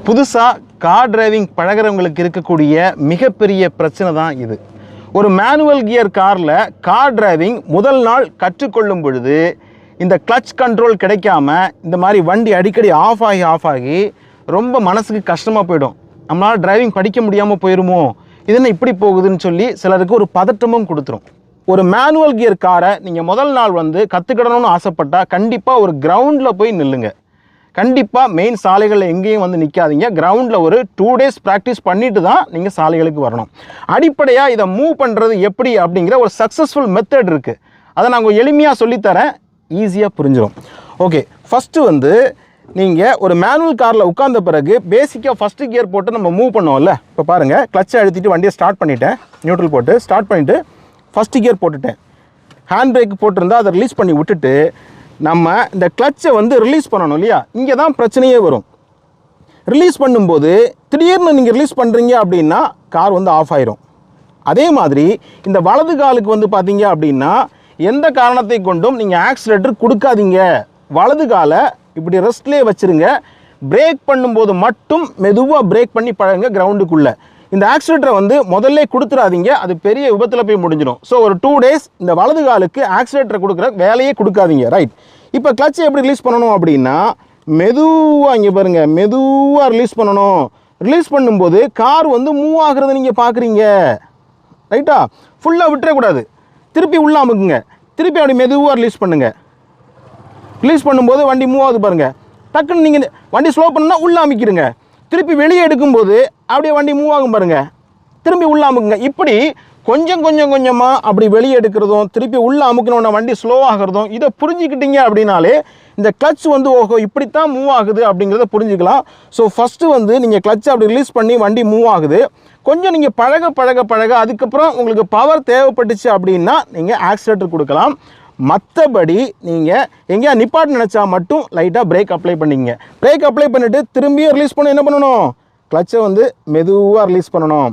புதுசாக car driving பழகிறவங்களுக்கு இருக்கக்கூடிய மிகப்பெரிய பிரச்சனை தான் இது. ஒரு மேனுவல் கியர் காரில் கார் டிரைவிங் முதல் நாள் கற்றுக்கொள்ளும் பொழுது இந்த கிளச் கண்ட்ரோல் கிடைக்காம இந்த மாதிரி வண்டி அடிக்கடி ஆஃப் ஆகி ரொம்ப மனசுக்கு கஷ்டமாக போயிடும். நம்மளால் டிரைவிங் படிக்க முடியாமல் போயிடுமோ, இது என்ன இப்படி போகுதுன்னு சொல்லி சிலருக்கு ஒரு பதட்டமும் கொடுத்துரும். ஒரு மேனுவல் கியர் காரை நீங்கள் முதல் நாள் கற்றுக்கிடணும்னு ஆசைப்பட்டால் கண்டிப்பாக ஒரு கிரவுண்டில் போய் நில்லுங்க. கண்டிப்பாக மெயின் சாலைகளில் எங்கேயும் நிற்காதீங்க. கிரவுண்டில் ஒரு 2 days ப்ராக்டிஸ் பண்ணிட்டு தான் நீங்கள் சாலைகளுக்கு வரணும். அடிப்படையாக இதை மூவ் பண்ணுறது எப்படி அப்படிங்கிற ஒரு சக்ஸஸ்ஃபுல் மெத்தட் இருக்குது. அதை நான் எளிமையாக சொல்லித்தரேன், ஈஸியாக புரிஞ்சிடும். ஓகே, ஃபஸ்ட்டு நீங்கள் ஒரு மேனுவல் காரில் உட்கார்ந்த பிறகு பேசிக்காக ஃபஸ்ட்டு கியர் போட்டு நம்ம மூவ் பண்ணுவோம்ல. இப்போ பாருங்கள், கிளச்சை அழுத்திட்டு வண்டியை ஸ்டார்ட் பண்ணிவிட்டேன். நியூட்ரல் போட்டு ஸ்டார்ட் பண்ணிவிட்டு ஃபஸ்ட்டு கியர் போட்டுட்டேன். ஹேண்ட் பிரேக் போட்டிருந்தால் அதை ரிலீஸ் பண்ணி விட்டுட்டு நம்ம இந்த கிளச்சை ரிலீஸ் பண்ணணும் இல்லையா? இங்கே தான் பிரச்சனையே வரும். ரிலீஸ் பண்ணும்போது திடீர்னு நீங்கள் ரிலீஸ் பண்ணுறீங்க அப்படின்னா கார் ஆஃப் ஆயிரும். அதே மாதிரி இந்த வலது காலுக்கு பார்த்தீங்க அப்படின்னா எந்த காரணத்தை கொண்டும் நீங்கள் ஆக்சிலேட்டர் கொடுக்காதீங்க. வலது காலை இப்படி ரெஸ்ட்லேயே வச்சுருங்க. பிரேக் பண்ணும்போது மட்டும் மெதுவாக பிரேக் பண்ணி பழங்க கிரவுண்டுக்குள்ளே. இந்த ஆக்சிலேட்டரை முதல்ல கொடுத்துடாதீங்க, அது பெரிய விபத்தில் போய் முடிஞ்சிடும். ஸோ ஒரு 2 days இந்த வலது காலுக்கு ஆக்சிலேட்டரை கொடுக்குற வேலையே கொடுக்காதீங்க. ரைட், இப்போ கிளச்சை எப்படி ரிலீஸ் பண்ணணும் அப்படின்னா மெதுவாக இங்கே பாருங்கள், மெதுவாக ரிலீஸ் பண்ணணும். ரிலீஸ் பண்ணும்போது கார் மூவ் ஆகுறது நீங்கள் பார்க்குறீங்க. ரைட்டா? ஃபுல்லாக விட்டுறக்கூடாது. திருப்பி உள்ளே அமுக்குங்க. திருப்பி அப்படி மெதுவாக ரிலீஸ் பண்ணுங்கள். ரிலீஸ் பண்ணும்போது வண்டி மூவ் ஆகுது பாருங்கள். டக்குன்னு நீங்கள் வண்டி ஸ்லோ பண்ணுன்னா உள்ளே அமைக்கிடுங்க. திருப்பி வெளியே எடுக்கும்போது அப்படியே வண்டி மூவ் ஆகும் பாருங்கள். திரும்பி உள்ளே அமுக்குங்க. இப்படி கொஞ்சமாக அப்படி வெளியே எடுக்கிறதும் திருப்பி உள்ளே அமுக்கணுன்னா வண்டி ஸ்லோ ஆகிறதும் இதை புரிஞ்சுக்கிட்டீங்க அப்படின்னாலே இந்த கிளச் ஓஹோ இப்படித்தான் மூவ் ஆகுது அப்படிங்கிறத புரிஞ்சுக்கலாம். ஸோ ஃபஸ்ட்டு நீங்கள் கிளச்சை அப்படி ரிலீஸ் பண்ணி வண்டி மூவ் ஆகுது. கொஞ்சம் நீங்கள் பழக அதுக்கப்புறம் உங்களுக்கு பவர் தேவைப்பட்டுச்சு அப்படின்னா நீங்கள் ஆக்சிலேட்டர் கொடுக்கலாம். மற்றபடி நீங்கள் எங்கேயா நிப்பாட்டு நினச்சா மட்டும் லைட்டாக பிரேக் அப்ளை பண்ணிங்க. பிரேக் அப்ளை பண்ணிவிட்டு திரும்பியும் ரிலீஸ் பண்ண என்ன பண்ணணும்? கிளச்சை மெதுவாக ரிலீஸ் பண்ணணும்.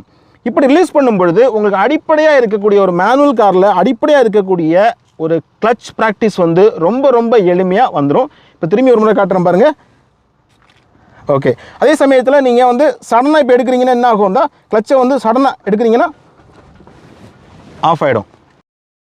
இப்படி ரிலீஸ் பண்ணும் பொழுது உங்களுக்கு அடிப்படையாக இருக்கக்கூடிய ஒரு மேனுவல் காரில் அடிப்படையாக இருக்கக்கூடிய ஒரு கிளச் ப்ராக்டிஸ் ரொம்ப எளிமையாக வந்துடும். இப்போ திரும்பி ஒரு முறை காட்டுறேன் பாருங்கள். ஓகே, அதே சமயத்தில் நீங்கள் சடனாக இப்போ எடுக்கிறீங்கன்னா என்ன ஆகும்? கிளச்சை சடனாக எடுக்கிறீங்கன்னா ஆஃப் ஆகிடும்.